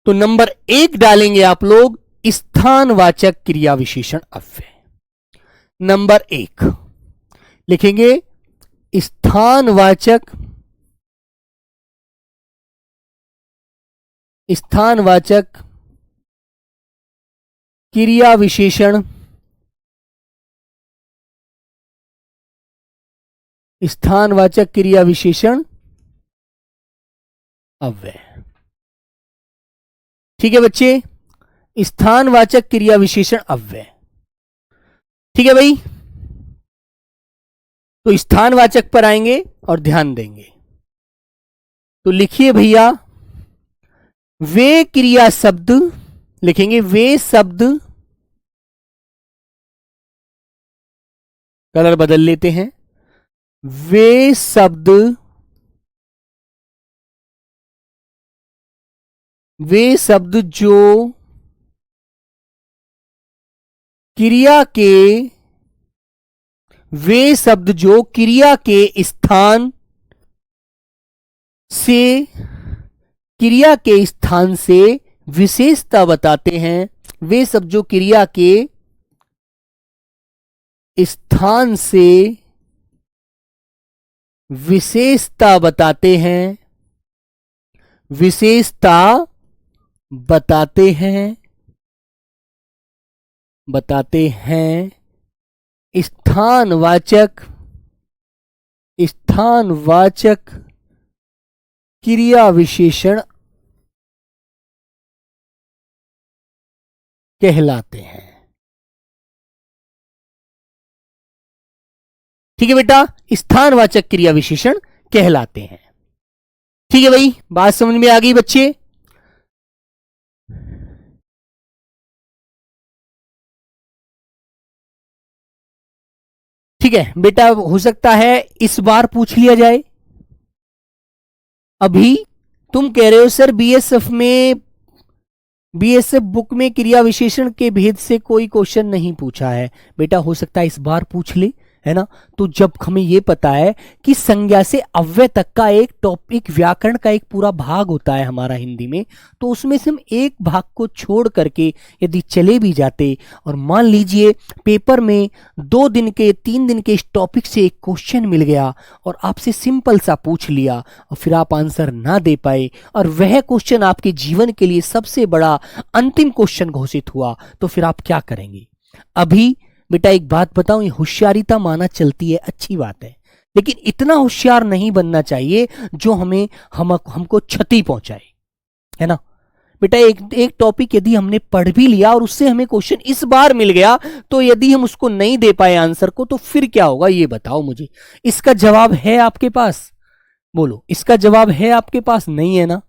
तो नंबर 1 डालेंगे आप लोग स्थानवाचक क्रिया विशेषण अव्यय। नंबर 1 लिखेंगे स्थानवाचक, स्थानवाचक क्रिया विशेषण, स्थानवाचक क्रिया विशेषण अव्यय। ठीक है बच्चे, स्थानवाचक क्रिया विशेषण अव्यय। ठीक है भाई, तो स्थानवाचक पर आएंगे और ध्यान देंगे। तो लिखिए भैया, वे क्रिया शब्द, लिखेंगे वे शब्द, कलर बदल लेते हैं, वे शब्द, वे शब्द जो क्रिया के, वे शब्द जो क्रिया के स्थान से, क्रिया के स्थान से विशेषता बताते हैं। वे शब्द जो क्रिया के स्थान से विशेषता बताते हैं, विशेषता बताते हैं, बताते हैं स्थानवाचक, स्थानवाचक क्रिया विशेषण कहलाते हैं। ठीक है बेटा, स्थानवाचक क्रिया विशेषण कहलाते हैं। ठीक है भाई, बात समझ में आ गई बच्चे। ठीक है बेटा, हो सकता है इस बार पूछ लिया जाए। अभी तुम कह रहे हो सर बीएसएफ बुक में क्रिया विशेषण के भेद से कोई क्वेश्चन नहीं पूछा है। बेटा हो सकता है इस बार पूछ ले, है ना। तो जब हमें यह पता है कि संज्ञा से अव्यय तक का एक टॉपिक व्याकरण का एक पूरा भाग होता है हमारा हिंदी में, तो उसमें से हम एक भाग को छोड़ करके यदि चले भी जाते और मान लीजिए पेपर में 2 दिन के 3 दिन के इस टॉपिक से एक क्वेश्चन मिल गया और आपसे सिंपल सा पूछ लिया और फिर आप आंसर ना दे पाए और वह क्वेश्चन आपके जीवन के लिए सबसे बड़ा अंतिम क्वेश्चन घोषित हुआ, तो फिर आप क्या करेंगे। अभी बेटा एक बात बताऊं, ये होशियारिता माना चलती है, अच्छी बात है, लेकिन इतना होशियार नहीं बनना चाहिए जो हमको क्षति पहुंचाए, है ना। बेटा एक टॉपिक यदि हमने पढ़ भी लिया और उससे हमें क्वेश्चन इस बार मिल गया, तो यदि हम उसको नहीं दे पाए आंसर को, तो फिर क्या होगा ये बताओ मुझे। इसका जवाब है आपके पास? बोलो, इसका जवाब है आपके पास? नहीं है ना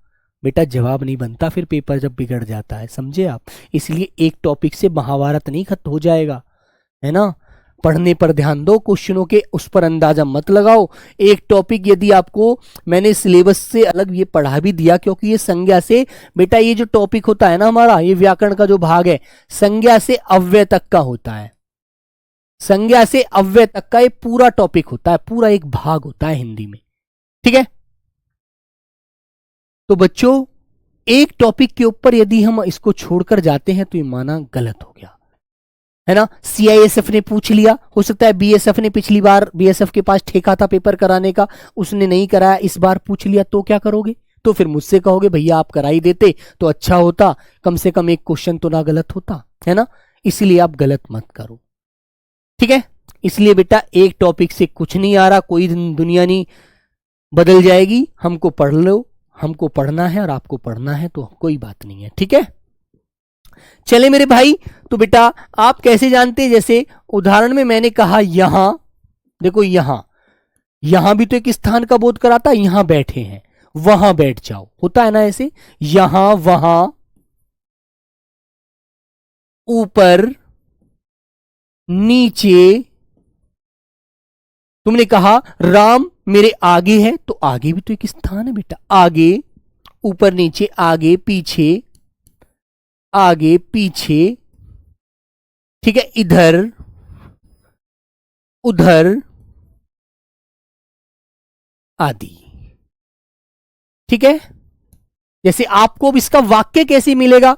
बेटा, जवाब नहीं बनता फिर पेपर जब बिगड़ जाता है, समझे आप। इसलिए एक टॉपिक से महाभारत नहीं खत्म हो जाएगा, है ना। पढ़ने पर ध्यान दो, क्वेश्चनों के उस पर अंदाजा मत लगाओ। एक टॉपिक यदि आपको मैंने सिलेबस से अलग ये पढ़ा भी दिया, क्योंकि ये संज्ञा से, बेटा ये जो टॉपिक होता है ना हमारा, ये व्याकरण का जो भाग है, संज्ञा से अव्यय तक का होता है। संज्ञा से अव्यय तक का ये पूरा टॉपिक होता है, पूरा एक भाग होता है हिंदी में, ठीक है। तो बच्चों एक टॉपिक के ऊपर यदि हम इसको छोड़कर जाते हैं तो ये माना गलत हो गया, है ना। सीआईएसएफ ने पूछ लिया, हो सकता है बीएसएफ ने पिछली बार, बीएसएफ के पास ठेका था पेपर कराने का, उसने नहीं कराया, इस बार पूछ लिया, तो क्या करोगे। तो फिर मुझसे कहोगे भैया आप करा ही देते तो अच्छा होता, कम से कम एक क्वेश्चन तो ना गलत होता, है ना। इसलिए आप गलत मत करो, ठीक है। इसलिए बेटा एक टॉपिक से कुछ नहीं आ रहा, कोई दुनिया नहीं बदल जाएगी। हमको पढ़ लो, हमको पढ़ना है और आपको पढ़ना है, तो कोई बात नहीं है, ठीक है। चले मेरे भाई, तो बेटा आप कैसे जानते हैं, जैसे उदाहरण में मैंने कहा यहां, देखो यहां भी तो एक स्थान का बोध कराता, यहां बैठे हैं, वहां बैठ जाओ, होता है ना ऐसे, यहां वहां ऊपर नीचे। तुमने कहा राम मेरे आगे है, तो आगे भी तो एक स्थान है बेटा, आगे ऊपर नीचे, आगे पीछे, आगे पीछे, ठीक है, इधर उधर आदि, ठीक है। जैसे आपको अब इसका वाक्य कैसे मिलेगा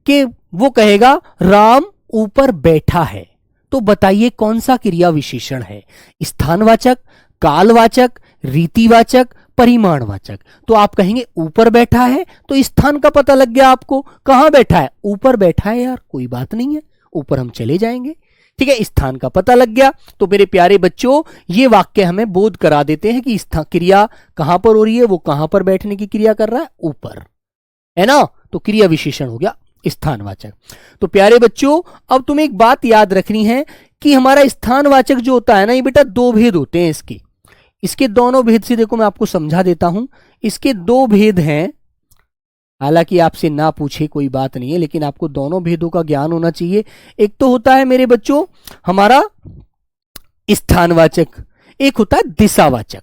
कि वो कहेगा राम ऊपर बैठा है, तो बताइए कौन सा क्रिया विशेषण है, स्थानवाचक, कालवाचक, रीतिवाचक, परिमाणवाचक। तो आप कहेंगे ऊपर बैठा है, तो स्थान का पता लग गया आपको, कहां बैठा है, ऊपर बैठा है यार, कोई बात नहीं है, ऊपर हम चले जाएंगे, ठीक है, स्थान का पता लग गया। तो मेरे प्यारे बच्चों ये वाक्य हमें बोध करा देते हैं कि क्रिया कहां पर हो रही है, वो कहां पर बैठने की क्रिया कर रहा है, ऊपर, है ना। तो क्रिया विशेषण हो गया स्थानवाचक। तो प्यारे बच्चों अब तुम्हें एक बात याद रखनी है कि हमारा स्थानवाचक जो होता है ना, ये बेटा 2 भेद होते हैं इसके दोनों भेद से देखो मैं आपको समझा देता हूं। इसके 2 भेद हैं, हालांकि आपसे ना पूछे कोई बात नहीं है, लेकिन आपको दोनों भेदों का ज्ञान होना चाहिए। एक तो होता है मेरे बच्चों हमारा स्थानवाचक, एक होता है दिशावाचक,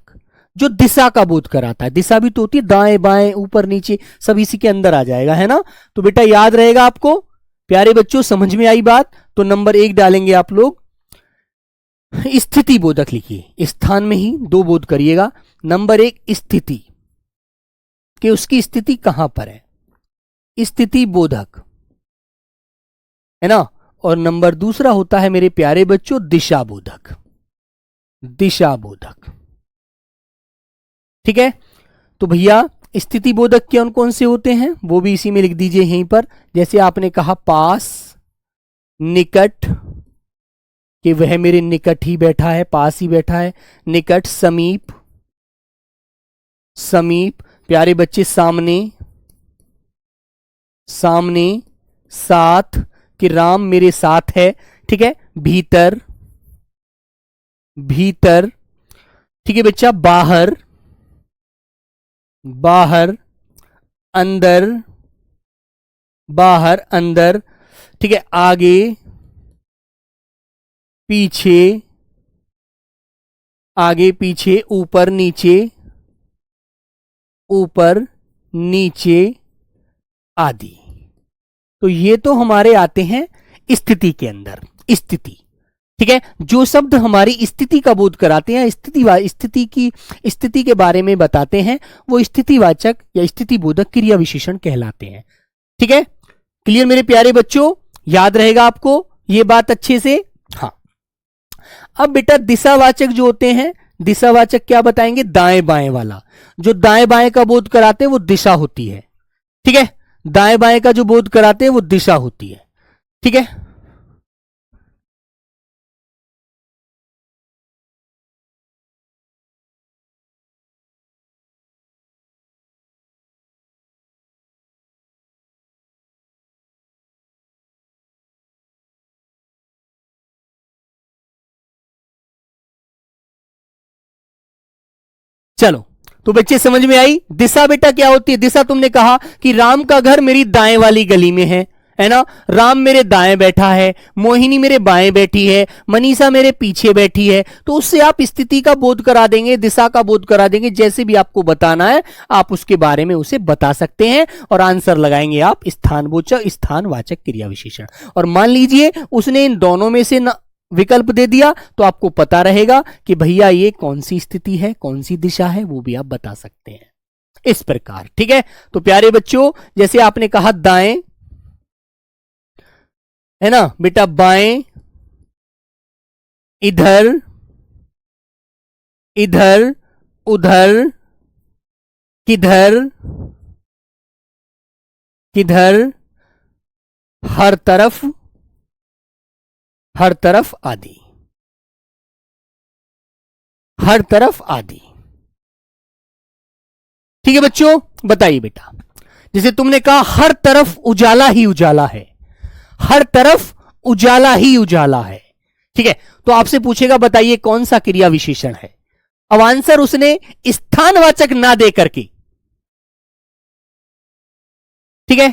जो दिशा का बोध कराता है। दिशा भी तो होती है दाएं बाएं ऊपर नीचे, सब इसी के अंदर आ जाएगा, है ना। तो बेटा याद रहेगा आपको, प्यारे बच्चों समझ में आई बात, तो नंबर 1 डालेंगे आप लोग। स्थिति बोधक लिखिए, स्थान में ही 2 बोध करिएगा। नंबर 1 स्थिति, कि उसकी स्थिति कहां पर है, स्थिति बोधक, है ना। और नंबर दूसरा होता है मेरे प्यारे बच्चों दिशा बोधक, दिशा बोधक, ठीक है। तो भैया स्थिति बोधक कौन कौन से होते हैं वो भी इसी में लिख दीजिए यहीं पर। जैसे आपने कहा पास, निकट, कि वह मेरे निकट ही बैठा है, पास ही बैठा है, निकट, समीप, समीप, प्यारे बच्चे सामने, सामने, साथ, कि राम मेरे साथ है, ठीक है, भीतर, भीतर, ठीक है बच्चा, बाहर, बाहर, अंदर, बाहर अंदर, ठीक है, आगे पीछे, आगे पीछे, ऊपर नीचे आदि। तो ये तो हमारे आते हैं स्थिति के अंदर, स्थिति। ठीक है, जो शब्द हमारी स्थिति का बोध कराते हैं, स्थिति के बारे में बताते हैं, वो स्थितिवाचक या स्थिति बोधक क्रिया विशेषण कहलाते हैं। ठीक है, क्लियर मेरे प्यारे बच्चों, याद रहेगा आपको ये बात अच्छे से। हाँ, अब बेटा दिशावाचक जो होते हैं, दिशावाचक क्या बताएंगे? दाएं बाएं वाला। जो दाएं बाएं का बोध कराते हैं वो दिशा होती है। ठीक है, दाएं बाएं का जो बोध कराते हैं वो दिशा होती है। ठीक है, चलो तो बच्चे समझ में आई दिशा बेटा क्या होती है? दिशा तुमने कहा कि राम का घर मेरी दाएं वाली गली में है ना, राम मेरे दाएं बैठा है, मोहिनी मेरे बाएं बैठी है, मनीषा मेरे पीछे बैठी है। तो उससे आप स्थिति का बोध करा देंगे, दिशा का बोध करा देंगे, जैसे भी आपको बताना है आप उसके बारे में उसे बता सकते हैं और आंसर लगाएंगे आप स्थानवाचक, स्थानवाचक क्रिया विशेषण। और मान लीजिए उसने इन दोनों में से विकल्प दे दिया तो आपको पता रहेगा कि भैया ये कौन सी स्थिति है, कौन सी दिशा है, वो भी आप बता सकते हैं इस प्रकार। ठीक है, तो प्यारे बच्चों जैसे आपने कहा दाएं, है ना बेटा, बाएं, इधर, इधर, उधर, किधर, किधर, हर तरफ, हर तरफ आदि, हर तरफ आदि। ठीक है बच्चों, बताइए बेटा, जैसे तुमने कहा हर तरफ उजाला ही उजाला है, हर तरफ उजाला ही उजाला है। ठीक है, तो आपसे पूछेगा बताइए कौन सा क्रिया विशेषण है। अब आंसर उसने स्थानवाचक ना दे करके, ठीक है,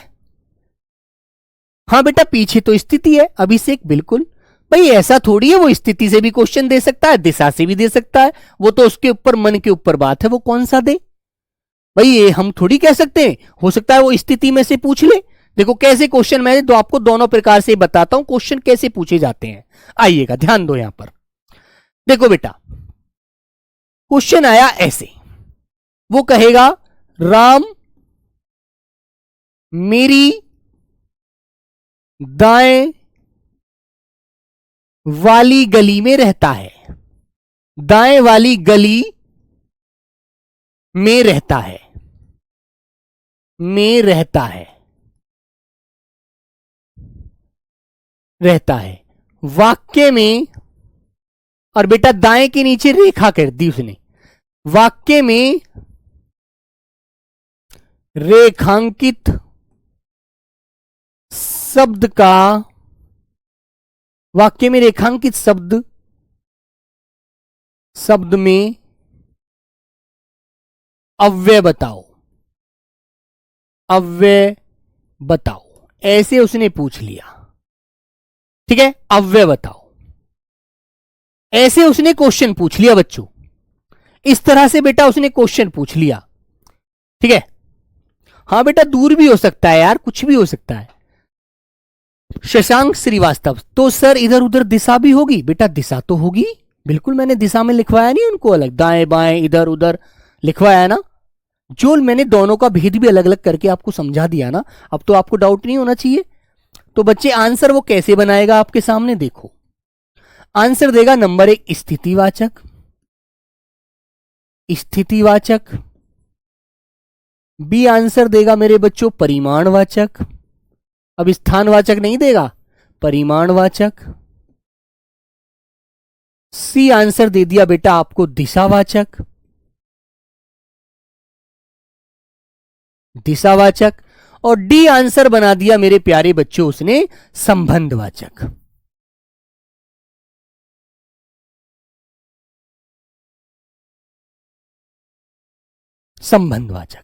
हाँ बेटा पीछे तो स्थिति है, अभिषेक बिल्कुल। भाई ऐसा थोड़ी है, वो स्थिति से भी क्वेश्चन दे सकता है, दिशा से भी दे सकता है, वो तो उसके ऊपर, मन के ऊपर बात है वो कौन सा दे। भाई ये हम थोड़ी कह सकते हैं, हो सकता है वो स्थिति में से पूछ ले। देखो कैसे क्वेश्चन, मैं तो आपको दोनों प्रकार से बताता हूं क्वेश्चन कैसे पूछे जाते हैं। आइएगा ध्यान दो यहां पर, देखो बेटा क्वेश्चन आया ऐसे, वो कहेगा राम मेरी दाएं वाली गली में रहता है, दाएं वाली गली में रहता है, में रहता है, रहता है वाक्य में। और बेटा दाएं के नीचे रेखा कर दी उसने, वाक्य में रेखांकित शब्द का, वाक्य में रेखांकित शब्द, शब्द में अव्यय बताओ, अव्यय बताओ, ऐसे उसने पूछ लिया। ठीक है, अव्यय बताओ, ऐसे उसने क्वेश्चन पूछ लिया बच्चों, इस तरह से बेटा उसने क्वेश्चन पूछ लिया। ठीक है, हाँ बेटा दूर भी हो सकता है यार, कुछ भी हो सकता है। शशांक श्रीवास्तव, तो सर इधर उधर दिशा भी होगी? बेटा दिशा तो होगी, बिल्कुल मैंने दिशा में लिखवाया नहीं उनको अलग, दाएं बाएं इधर उधर लिखवाया ना, जो मैंने दोनों का भेद भी अलग अलग करके आपको समझा दिया ना, अब तो आपको डाउट नहीं होना चाहिए। तो बच्चे आंसर वो कैसे बनाएगा आपके सामने देखो, आंसर देगा नंबर 1 स्थितिवाचक, स्थितिवाचक, बी आंसर देगा मेरे बच्चों परिमाणवाचक, अब स्थानवाचक नहीं देगा, परिमाणवाचक, सी आंसर दे दिया बेटा आपको दिशावाचक, दिशावाचक, और डी आंसर बना दिया मेरे प्यारे बच्चों उसने संबंधवाचक। संबंधवाचक।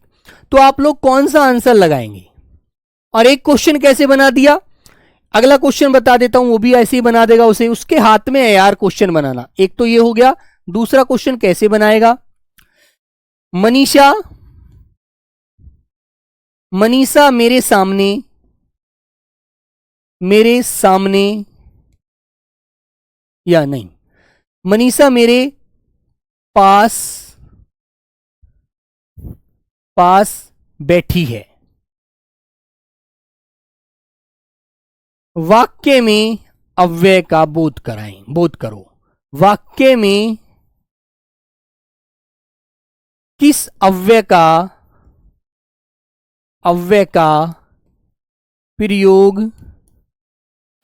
तो आप लोग कौन सा आंसर लगाएंगे? और एक क्वेश्चन कैसे बना दिया, अगला क्वेश्चन बता देता हूं, वो भी ऐसे ही बना देगा उसे, उसके हाथ में है यार क्वेश्चन बनाना। एक तो ये हो गया दूसरा क्वेश्चन कैसे बनाएगा? मनीषा मेरे सामने या नहीं, मनीषा मेरे पास बैठी है। वाक्य में अव्यय का बोध करो। वाक्य में किस अव्यय का प्रयोग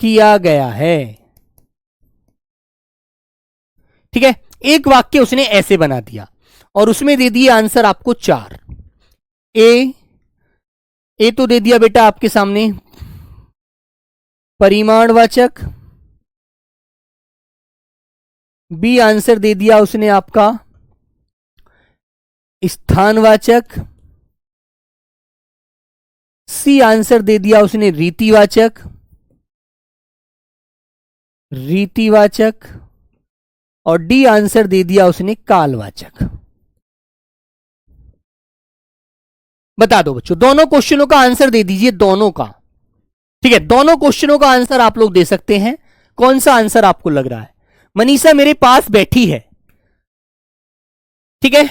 किया गया है? ठीक है, एक वाक्य उसने ऐसे बना दिया और उसमें दे दिए आंसर आपको 4। ए तो दे दिया बेटा आपके सामने परिमाणवाचक, बी आंसर दे दिया उसने आपका स्थानवाचक, सी आंसर दे दिया उसने रीतिवाचक, और डी आंसर दे दिया उसने कालवाचक। बता दो बच्चों, दोनों क्वेश्चनों का आंसर दे दीजिए, दोनों का। ठीक है, दोनों क्वेश्चनों का आंसर आप लोग दे सकते हैं। कौन सा आंसर आपको लग रहा है? मनीषा मेरे पास बैठी है, ठीक है,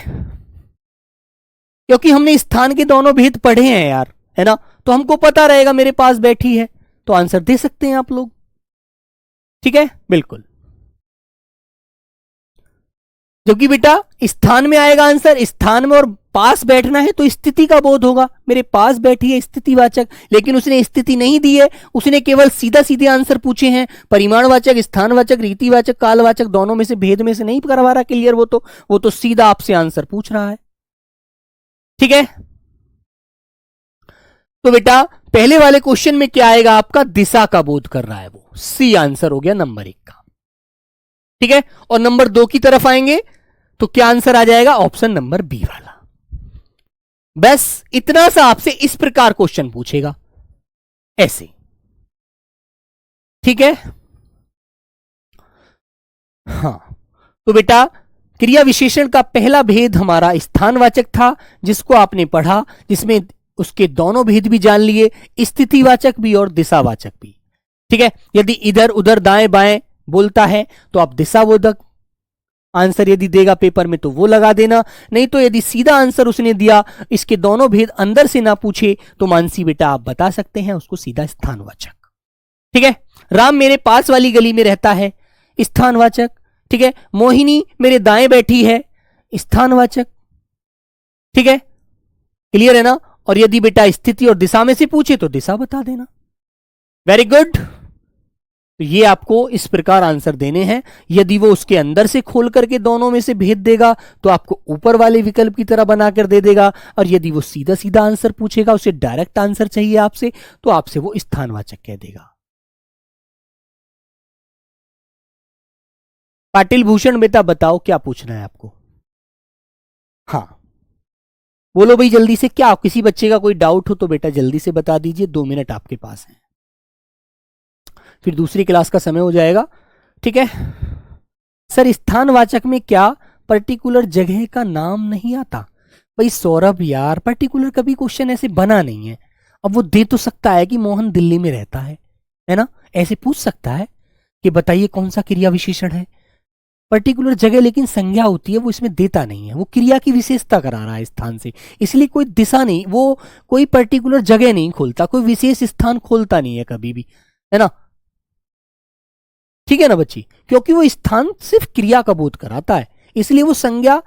क्योंकि हमने स्थान के दोनों भेद पढ़े हैं यार, है ना, तो हमको पता रहेगा मेरे पास बैठी है, तो आंसर दे सकते हैं आप लोग। ठीक है, बिल्कुल, क्योंकि बेटा स्थान में आएगा आंसर, स्थान में और पास बैठना है तो स्थिति का बोध होगा। मेरे पास बैठी है स्थितिवाचक, लेकिन उसने स्थिति नहीं दी है, उसने केवल सीधा सीधे आंसर पूछे हैं, परिमाणवाचक, स्थानवाचक, रीतिवाचक, कालवाचक, दोनों में से भेद में से नहीं करवा रहा क्लियर। वो तो सीधा आपसे आंसर पूछ रहा है। ठीक है, तो बेटा पहले वाले क्वेश्चन में क्या आएगा आपका? दिशा का बोध कर रहा है, वो सी आंसर हो गया नंबर 1 का। ठीक है, और नंबर 2 की तरफ आएंगे तो क्या आंसर आ जाएगा? ऑप्शन नंबर बी वाला। बस इतना सा आपसे इस प्रकार क्वेश्चन पूछेगा, ऐसे। ठीक है, हां, तो बेटा क्रिया विशेषण का पहला भेद हमारा स्थानवाचक था, जिसको आपने पढ़ा, जिसमें उसके दोनों भेद भी जान लिए, स्थितिवाचक भी और दिशावाचक भी। ठीक है, यदि इधर उधर दाएं बाएं बोलता है तो आप दिशाबोधक आंसर यदि देगा पेपर में तो वो लगा देना, नहीं तो यदि सीधा आंसर उसने दिया, इसके दोनों भेद अंदर से ना पूछे, तो मानसी बेटा आप बता सकते हैं उसको सीधा स्थानवाचक। ठीक है, राम मेरे पास वाली गली में रहता है, स्थानवाचक। ठीक है, मोहिनी मेरे दाएं बैठी है, स्थानवाचक। ठीक है, क्लियर है ना। और यदि बेटा स्थिति और दिशा में से पूछे तो दिशा बता देना। वेरी गुड, तो ये आपको इस प्रकार आंसर देने हैं। यदि वो उसके अंदर से खोल करके दोनों में से भेद देगा तो आपको ऊपर वाले विकल्प की तरह बनाकर दे देगा, और यदि वो सीधा सीधा आंसर पूछेगा, उसे डायरेक्ट आंसर चाहिए आपसे, तो आपसे वो स्थानवाचक कह देगा। पाटिल भूषण बेटा बताओ क्या पूछना है आपको? हाँ बोलो भाई जल्दी से, क्या किसी बच्चे का कोई डाउट हो तो बेटा जल्दी से बता दीजिए, 2 मिनट आपके पास है, फिर दूसरी क्लास का समय हो जाएगा। ठीक है सर, स्थानवाचक में क्या पर्टिकुलर जगह का नाम नहीं आता? भाई सौरभ यार, पर्टिकुलर कभी क्वेश्चन ऐसे बना नहीं है। अब वो दे तो सकता है कि मोहन दिल्ली में रहता है ना, ऐसे पूछ सकता है कि बताइए कौन सा क्रिया विशेषण है, पर्टिकुलर जगह लेकिन संज्ञा होती है, वो इसमें देता नहीं है, वो क्रिया की विशेषता करा रहा है स्थान से, इसलिए कोई दिशा नहीं, वो कोई पर्टिकुलर जगह नहीं खोलता, कोई विशेष स्थान खोलता नहीं है कभी भी, है ना। ठीक है ना बच्ची, क्योंकि वो स्थान सिर्फ क्रिया का बोध कराता है, इसलिए वो संज्ञा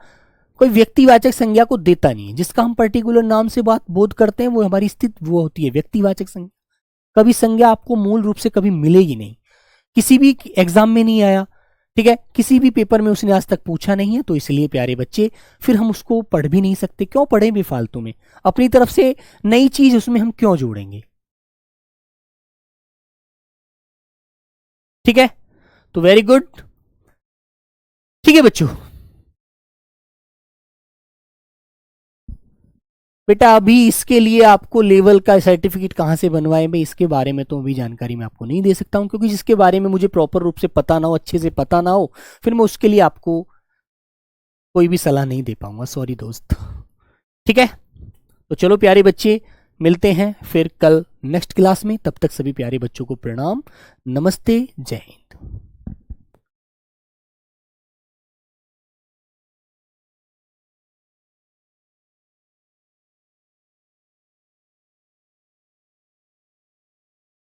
कोई व्यक्तिवाचक संज्ञा को देता नहीं है। जिसका हम पर्टिकुलर नाम से बात बोध करते हैं वो हमारी स्थित वो होती है व्यक्तिवाचक संज्ञा। कभी संज्ञा आपको मूल रूप से कभी मिलेगी नहीं, किसी भी एग्जाम में नहीं आया, ठीक है, किसी भी पेपर में उसने आज तक पूछा नहीं है, तो इसलिए प्यारे बच्चे फिर हम उसको पढ़ भी नहीं सकते। क्यों पढ़े बेफालतू में, अपनी तरफ से नई चीज उसमें हम क्यों जोड़ेंगे। ठीक है, तो वेरी गुड। ठीक है बच्चों, बेटा अभी इसके लिए आपको लेवल का सर्टिफिकेट कहाँ से बनवाए, मैं इसके बारे में तो अभी जानकारी मैं आपको नहीं दे सकता हूँ, क्योंकि जिसके बारे में मुझे प्रॉपर रूप से पता ना हो, अच्छे से पता ना हो, फिर मैं उसके लिए आपको कोई भी सलाह नहीं दे पाऊंगा, सॉरी दोस्त। ठीक है, तो चलो प्यारे बच्चे, मिलते हैं फिर कल नेक्स्ट क्लास में। तब तक सभी प्यारे बच्चों को प्रणाम, नमस्ते, जय हिंद।